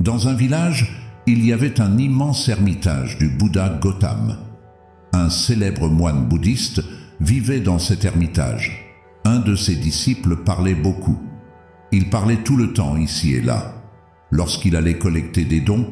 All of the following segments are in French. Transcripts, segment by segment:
Dans un village, il y avait un immense ermitage du Bouddha Gautama. Un célèbre moine bouddhiste vivait dans cet ermitage. Un de ses disciples parlait beaucoup. Il parlait tout le temps ici et là. Lorsqu'il allait collecter des dons,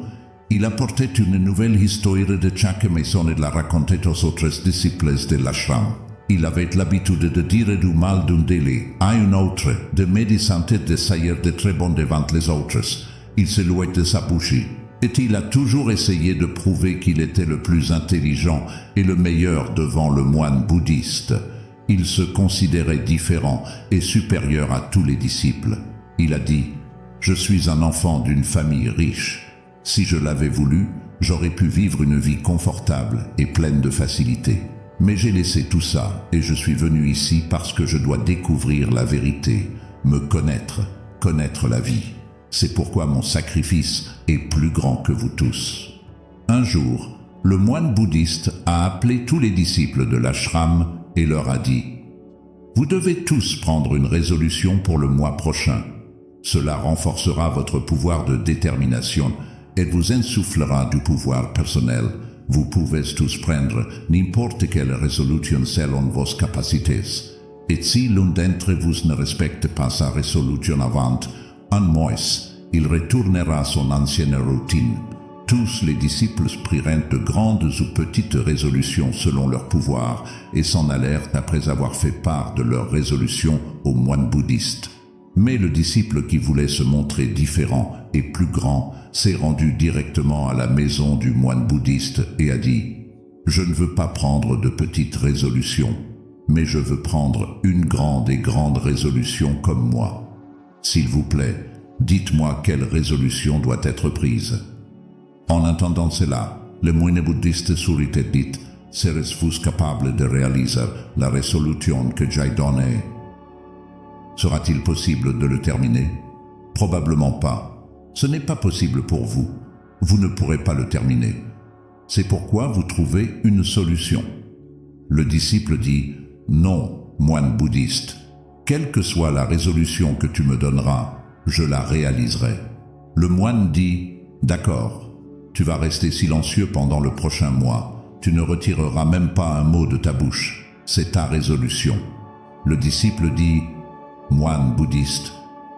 il apportait une nouvelle histoire de chaque maison et la racontait aux autres disciples de l'ashram. Il avait l'habitude de dire du mal d'un délai à un autre, de médisante de saillir de très bon devant les autres. Il se louait de sa bougie. Et il a toujours essayé de prouver qu'il était le plus intelligent et le meilleur devant le moine bouddhiste. Il se considérait différent et supérieur à tous les disciples. Il a dit « Je suis un enfant d'une famille riche. Si je l'avais voulu, j'aurais pu vivre une vie confortable et pleine de facilité. Mais j'ai laissé tout ça et je suis venu ici parce que je dois découvrir la vérité, me connaître la vie. C'est pourquoi mon sacrifice est plus grand que vous tous. » Un jour, le moine bouddhiste a appelé tous les disciples de l'ashram et leur a dit « Vous devez tous prendre une résolution pour le mois prochain. Cela renforcera votre pouvoir de détermination et vous insufflera du pouvoir personnel. Vous pouvez tous prendre n'importe quelle résolution selon vos capacités. Et si l'un d'entre vous ne respecte pas sa résolution avant un mois, il retournera à son ancienne routine. » Tous les disciples prirent de grandes ou petites résolutions selon leur pouvoir et s'en allèrent après avoir fait part de leurs résolutions au moine bouddhiste. Mais le disciple qui voulait se montrer différent et plus grand s'est rendu directement à la maison du moine bouddhiste et a dit « Je ne veux pas prendre de petites résolutions, mais je veux prendre une grande et grande résolution comme moi. S'il vous plaît, dites-moi quelle résolution doit être prise. » En entendant cela, le moine bouddhiste sourit et dit « Serez-vous capable de réaliser la résolution que j'ai donnée? Sera-t-il possible de le terminer? Probablement pas. Ce n'est pas possible pour vous. Vous ne pourrez pas le terminer. C'est pourquoi vous trouvez une solution. » Le disciple dit « Non, moine bouddhiste. Quelle que soit la résolution que tu me donneras, je la réaliserai. » Le moine dit « D'accord. Tu vas rester silencieux pendant le prochain mois. Tu ne retireras même pas un mot de ta bouche. C'est ta résolution. » Le disciple dit « Moine bouddhiste,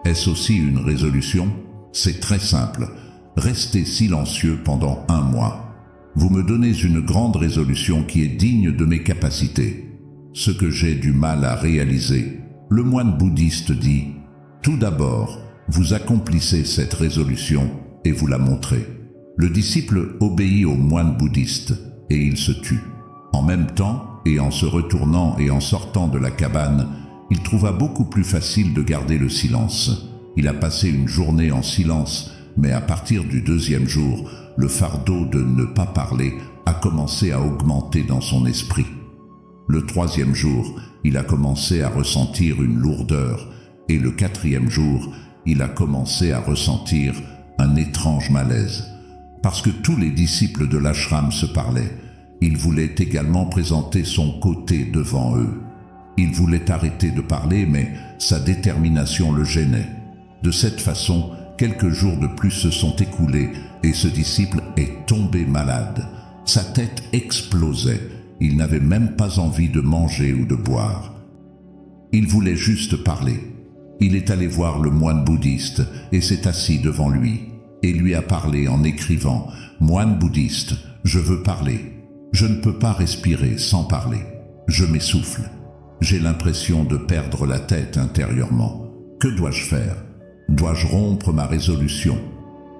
est-ce aussi une résolution? C'est très simple. Restez silencieux pendant un mois. Vous me donnez une grande résolution qui est digne de mes capacités. Ce que j'ai du mal à réaliser. » Le moine bouddhiste dit « Tout d'abord, vous accomplissez cette résolution et vous la montrez. » Le disciple obéit au moine bouddhiste et il se tut. En même temps, et en se retournant et en sortant de la cabane, il trouva beaucoup plus facile de garder le silence. Il a passé une journée en silence, mais à partir du deuxième jour, le fardeau de ne pas parler a commencé à augmenter dans son esprit. Le troisième jour, il a commencé à ressentir une lourdeur, et le quatrième jour, il a commencé à ressentir un étrange malaise. Parce que tous les disciples de l'ashram se parlaient, il voulait également présenter son côté devant eux. Il voulait arrêter de parler, mais sa détermination le gênait. De cette façon, quelques jours de plus se sont écoulés et ce disciple est tombé malade. Sa tête explosait, il n'avait même pas envie de manger ou de boire. Il voulait juste parler. Il est allé voir le moine bouddhiste et s'est assis devant lui. Et lui a parlé en écrivant « Moine bouddhiste, je veux parler. Je ne peux pas respirer sans parler. Je m'essouffle. J'ai l'impression de perdre la tête intérieurement. Que dois-je faire? Dois-je rompre ma résolution ?»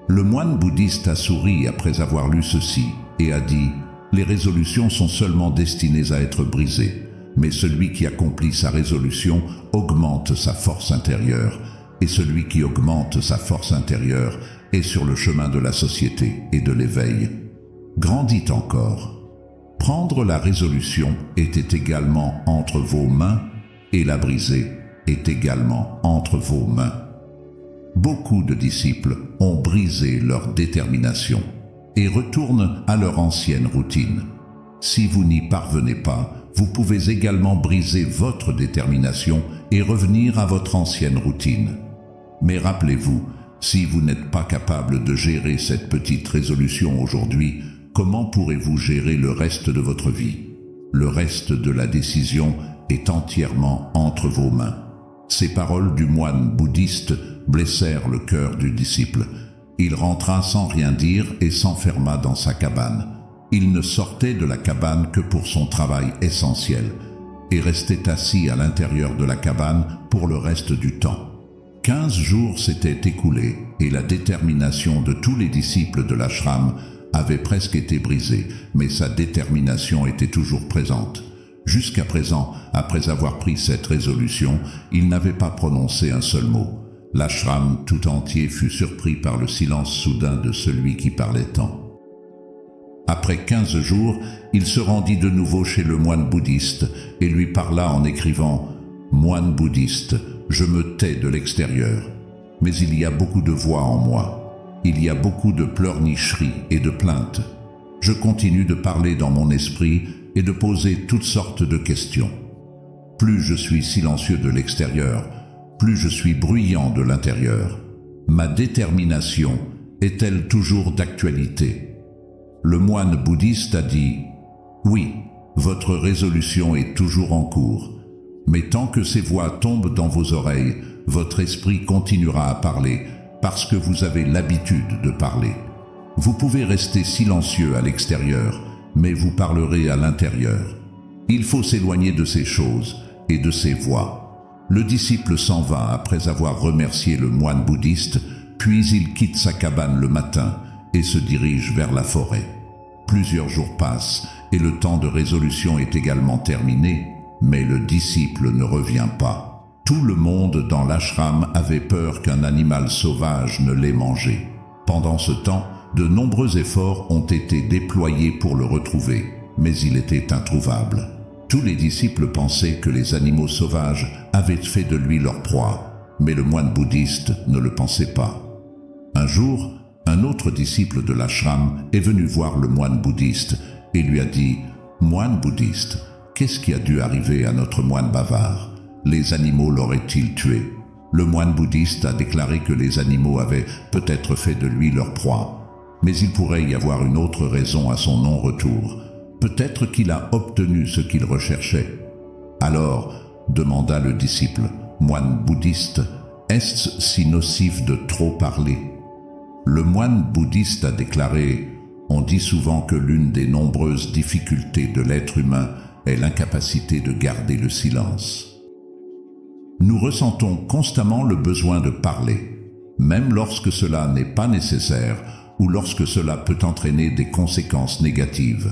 Le moine bouddhiste a souri après avoir lu ceci et a dit « Les résolutions sont seulement destinées à être brisées, mais celui qui accomplit sa résolution augmente sa force intérieure, et celui qui augmente sa force intérieure est sur le chemin de la société et de l'éveil. Grandit encore. Prendre la résolution était également entre vos mains et la briser est également entre vos mains. » Beaucoup de disciples ont brisé leur détermination et retournent à leur ancienne routine. Si vous n'y parvenez pas, vous pouvez également briser votre détermination et revenir à votre ancienne routine. Mais rappelez-vous, Si vous n'êtes pas capable de gérer cette petite résolution aujourd'hui, comment pourrez-vous gérer le reste de votre vie? Le reste de la décision est entièrement entre vos mains. Ces paroles du moine bouddhiste blessèrent le cœur du disciple. Il rentra sans rien dire et s'enferma dans sa cabane. Il ne sortait de la cabane que pour son travail essentiel et restait assis à l'intérieur de la cabane pour le reste du temps. 15 jours s'étaient écoulés et la détermination de tous les disciples de l'ashram avait presque été brisée, mais sa détermination était toujours présente. Jusqu'à présent, après avoir pris cette résolution, il n'avait pas prononcé un seul mot. L'ashram tout entier fut surpris par le silence soudain de celui qui parlait tant. Après 15 jours, il se rendit de nouveau chez le moine bouddhiste et lui parla en écrivant « Moine bouddhiste, je me tais de l'extérieur, mais il y a beaucoup de voix en moi. Il y a beaucoup de pleurnicheries et de plaintes. Je continue de parler dans mon esprit et de poser toutes sortes de questions. Plus je suis silencieux de l'extérieur, plus je suis bruyant de l'intérieur. Ma détermination est-elle toujours d'actualité ?» Le moine bouddhiste a dit « Oui, votre résolution est toujours en cours, mais tant que ces voix tombent dans vos oreilles, votre esprit continuera à parler parce que vous avez l'habitude de parler. Vous pouvez rester silencieux à l'extérieur, mais vous parlerez à l'intérieur. Il faut s'éloigner de ces choses et de ces voix. » Le disciple s'en va après avoir remercié le moine bouddhiste, puis il quitte sa cabane le matin et se dirige vers la forêt. Plusieurs jours passent et le temps de résolution est également terminé, mais le disciple ne revient pas. Tout le monde dans l'ashram avait peur qu'un animal sauvage ne l'ait mangé. Pendant ce temps, de nombreux efforts ont été déployés pour le retrouver, mais il était introuvable. Tous les disciples pensaient que les animaux sauvages avaient fait de lui leur proie, mais le moine bouddhiste ne le pensait pas. Un jour, un autre disciple de l'ashram est venu voir le moine bouddhiste et lui a dit « Moine bouddhiste, qu'est-ce qui a dû arriver à notre moine bavard? Les animaux l'auraient-ils tué ?» Le moine bouddhiste a déclaré que les animaux avaient peut-être fait de lui leur proie, mais il pourrait y avoir une autre raison à son non-retour. Peut-être qu'il a obtenu ce qu'il recherchait. Alors, demanda le disciple, « Moine bouddhiste, est-ce si nocif de trop parler ?» Le moine bouddhiste a déclaré « On dit souvent que l'une des nombreuses difficultés de l'être humain est l'incapacité de garder le silence. Nous ressentons constamment le besoin de parler, même lorsque cela n'est pas nécessaire ou lorsque cela peut entraîner des conséquences négatives.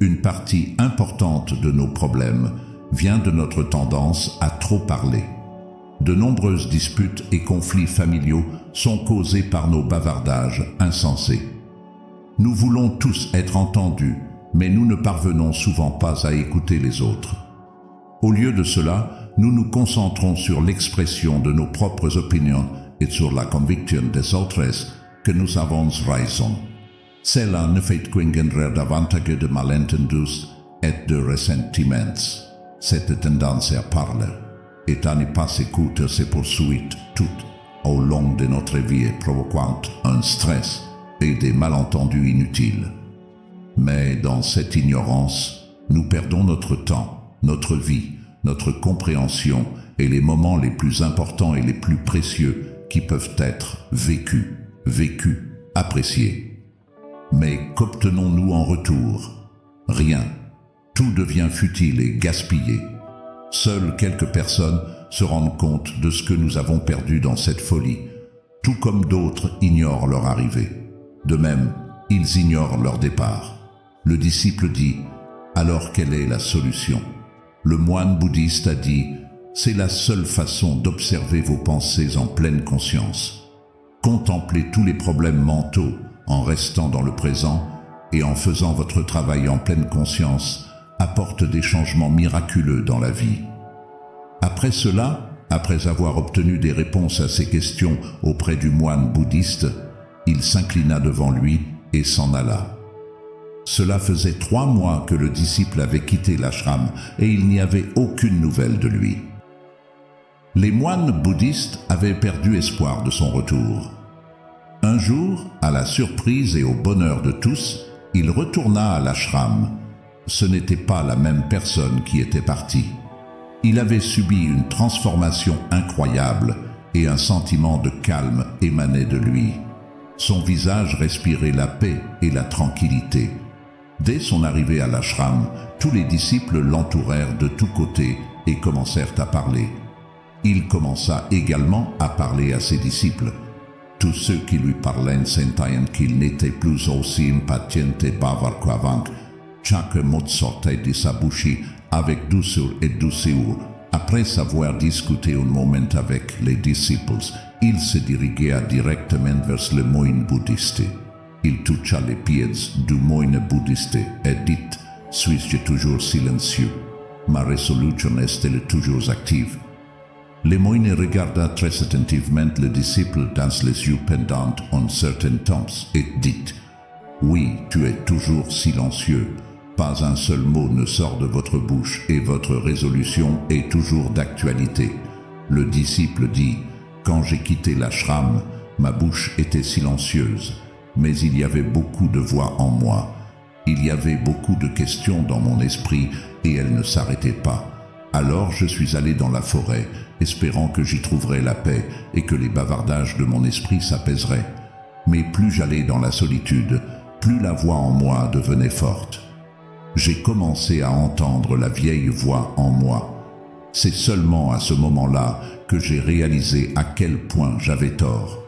Une partie importante de nos problèmes vient de notre tendance à trop parler. De nombreuses disputes et conflits familiaux sont causés par nos bavardages insensés. Nous voulons tous être entendus, mais nous ne parvenons souvent pas à écouter les autres. Au lieu de cela, nous nous concentrons sur l'expression de nos propres opinions et sur la conviction des autres que nous avons raison. Cela ne fait qu'engendrer davantage de malentendus et de ressentiments. Cette tendance à parler et à ne pas écouter ses poursuites toutes au long de notre vie provoquant un stress et des malentendus inutiles. Mais dans cette ignorance, nous perdons notre temps, notre vie, notre compréhension et les moments les plus importants et les plus précieux qui peuvent être vécus, appréciés. Mais qu'obtenons-nous en retour? Rien. Tout devient futile et gaspillé. Seules quelques personnes se rendent compte de ce que nous avons perdu dans cette folie, tout comme d'autres ignorent leur arrivée. De même, ils ignorent leur départ. Le disciple dit « Alors quelle est la solution ?» Le moine bouddhiste a dit « C'est la seule façon d'observer vos pensées en pleine conscience. Contemplez tous les problèmes mentaux en restant dans le présent et en faisant votre travail en pleine conscience apporte des changements miraculeux dans la vie. » Après cela, après avoir obtenu des réponses à ces questions auprès du moine bouddhiste, il s'inclina devant lui et s'en alla. Cela faisait 3 mois que le disciple avait quitté l'ashram et il n'y avait aucune nouvelle de lui. Les moines bouddhistes avaient perdu espoir de son retour. Un jour, à la surprise et au bonheur de tous, il retourna à l'ashram. Ce n'était pas la même personne qui était partie. Il avait subi une transformation incroyable et un sentiment de calme émanait de lui. Son visage respirait la paix et la tranquillité. Dès son arrivée à l'ashram, tous les disciples l'entourèrent de tous côtés et commencèrent à parler. Il commença également à parler à ses disciples. Tous ceux qui lui parlaient sentaient qu'il n'était plus aussi impatient et bavard qu'avant. Chaque mot sortait de sa bouche avec douceur et douceur. Après avoir discuté un moment avec les disciples, il se dirigea directement vers le moine bouddhiste. Il toucha les pieds du moine bouddhiste et dit « Suis-je toujours silencieux? Ma résolution est-elle toujours active ?» Le moine regarda très attentivement le disciple dans les yeux pendant un certain temps et dit « Oui, tu es toujours silencieux. Pas un seul mot ne sort de votre bouche et votre résolution est toujours d'actualité. » Le disciple dit « Quand j'ai quitté l'ashram, ma bouche était silencieuse, mais il y avait beaucoup de voix en moi. Il y avait beaucoup de questions dans mon esprit et elles ne s'arrêtaient pas. Alors je suis allé dans la forêt, espérant que j'y trouverais la paix et que les bavardages de mon esprit s'apaiseraient. Mais plus j'allais dans la solitude, plus la voix en moi devenait forte. J'ai commencé à entendre la vieille voix en moi. C'est seulement à ce moment-là que j'ai réalisé à quel point j'avais tort.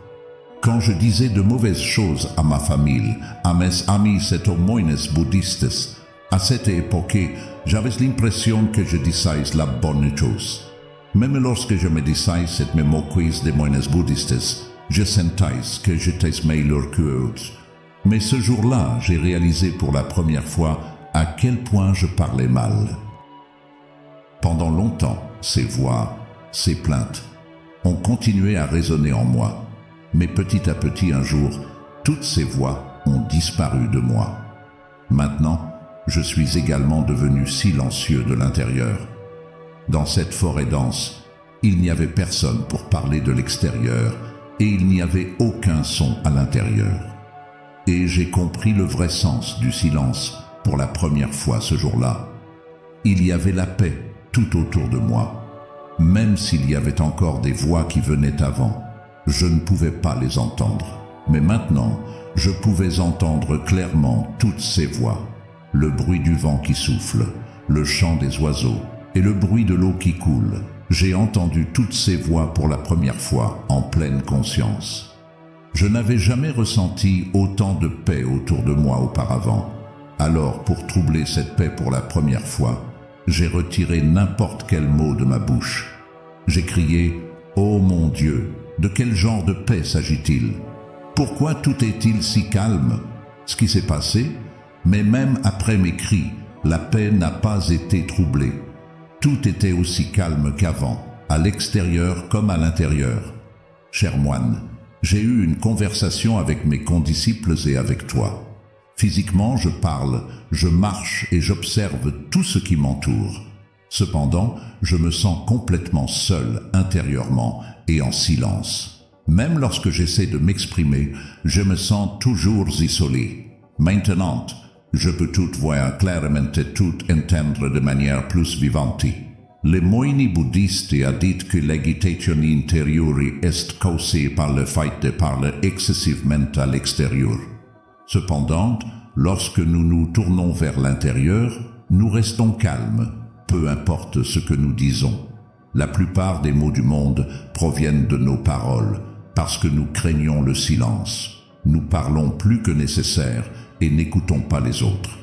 Quand je disais de mauvaises choses à ma famille, à mes amis et aux moines bouddhistes, à cette époque, j'avais l'impression que je disais la bonne chose. Même lorsque je me disais cette moquise des moines bouddhistes, je sentais que j'étais meilleur qu'eux. Mais ce jour-là, j'ai réalisé pour la première fois à quel point je parlais mal. Pendant longtemps, ces voix, ces plaintes, ont continué à résonner en moi. Mais petit à petit un jour, toutes ces voix ont disparu de moi. Maintenant, je suis également devenu silencieux de l'intérieur. Dans cette forêt dense, il n'y avait personne pour parler de l'extérieur et il n'y avait aucun son à l'intérieur. Et j'ai compris le vrai sens du silence pour la première fois ce jour-là. Il y avait la paix tout autour de moi. Même s'il y avait encore des voix qui venaient avant, je ne pouvais pas les entendre. Mais maintenant, je pouvais entendre clairement toutes ces voix. Le bruit du vent qui souffle, le chant des oiseaux et le bruit de l'eau qui coule. J'ai entendu toutes ces voix pour la première fois en pleine conscience. Je n'avais jamais ressenti autant de paix autour de moi auparavant. Alors, pour troubler cette paix pour la première fois, j'ai retiré n'importe quel mot de ma bouche. J'ai crié « Oh mon Dieu !» De quel genre de paix s'agit-il? Pourquoi tout est-il si calme? Ce qui s'est passé, mais même après mes cris, la paix n'a pas été troublée. Tout était aussi calme qu'avant, à l'extérieur comme à l'intérieur. Cher moine, j'ai eu une conversation avec mes condisciples et avec toi. Physiquement, je parle, je marche et j'observe tout ce qui m'entoure. Cependant, je me sens complètement seul intérieurement et en silence. Même lorsque j'essaie de m'exprimer, je me sens toujours isolé. Maintenant, je peux tout voir clairement et tout entendre de manière plus vivante. Le moine bouddhiste a dit que l'agitation intérieure est causée par le fait de parler excessivement à l'extérieur. Cependant, lorsque nous nous tournons vers l'intérieur, nous restons calmes, peu importe ce que nous disons. La plupart des mots du monde proviennent de nos paroles, parce que nous craignons le silence. Nous parlons plus que nécessaire et n'écoutons pas les autres.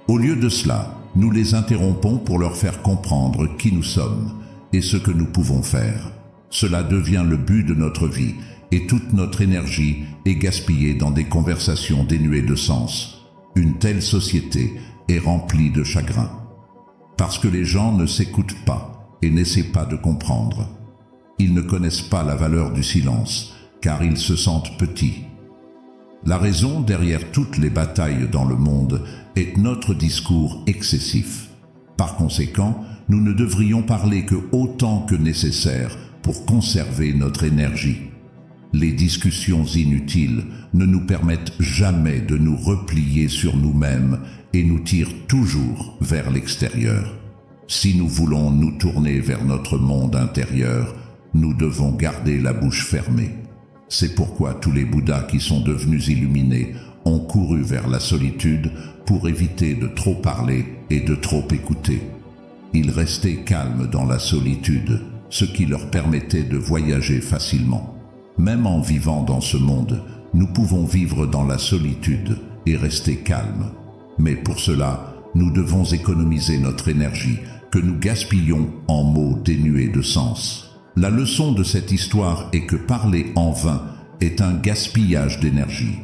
Au lieu de cela, nous les interrompons pour leur faire comprendre qui nous sommes et ce que nous pouvons faire. Cela devient le but de notre vie et toute notre énergie est gaspillée dans des conversations dénuées de sens. Une telle société est remplie de chagrin. Parce que les gens ne s'écoutent pas et n'essaient pas de comprendre. Ils ne connaissent pas la valeur du silence, car ils se sentent petits. La raison derrière toutes les batailles dans le monde est notre discours excessif. Par conséquent, nous ne devrions parler que autant que nécessaire pour conserver notre énergie. Les discussions inutiles ne nous permettent jamais de nous replier sur nous-mêmes et nous tirent toujours vers l'extérieur. Si nous voulons nous tourner vers notre monde intérieur, nous devons garder la bouche fermée. C'est pourquoi tous les Bouddhas qui sont devenus illuminés ont couru vers la solitude pour éviter de trop parler et de trop écouter. Ils restaient calmes dans la solitude, ce qui leur permettait de voyager facilement. Même en vivant dans ce monde, nous pouvons vivre dans la solitude et rester calmes. Mais pour cela, nous devons économiser notre énergie que nous gaspillons en mots dénués de sens. La leçon de cette histoire est que parler en vain est un gaspillage d'énergie.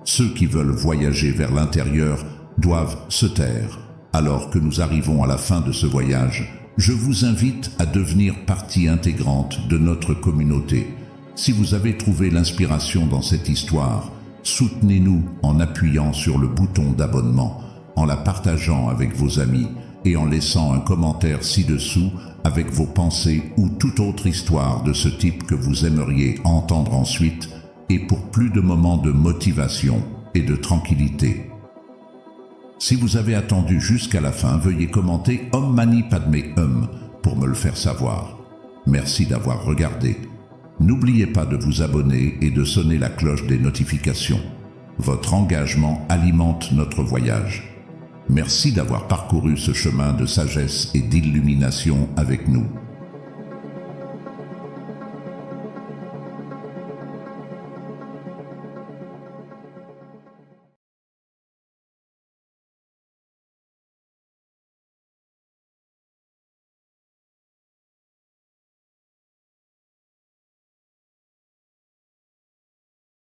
Ceux qui veulent voyager vers l'intérieur doivent se taire. Alors que nous arrivons à la fin de ce voyage, je vous invite à devenir partie intégrante de notre communauté. Si vous avez trouvé l'inspiration dans cette histoire, soutenez-nous en appuyant sur le bouton d'abonnement, en la partageant avec vos amis et en laissant un commentaire ci-dessous avec vos pensées ou toute autre histoire de ce type que vous aimeriez entendre ensuite, et pour plus de moments de motivation et de tranquillité. Si vous avez attendu jusqu'à la fin, veuillez commenter Om Mani Padme Hum pour me le faire savoir. Merci d'avoir regardé. N'oubliez pas de vous abonner et de sonner la cloche des notifications. Votre engagement alimente notre voyage. Merci d'avoir parcouru ce chemin de sagesse et d'illumination avec nous.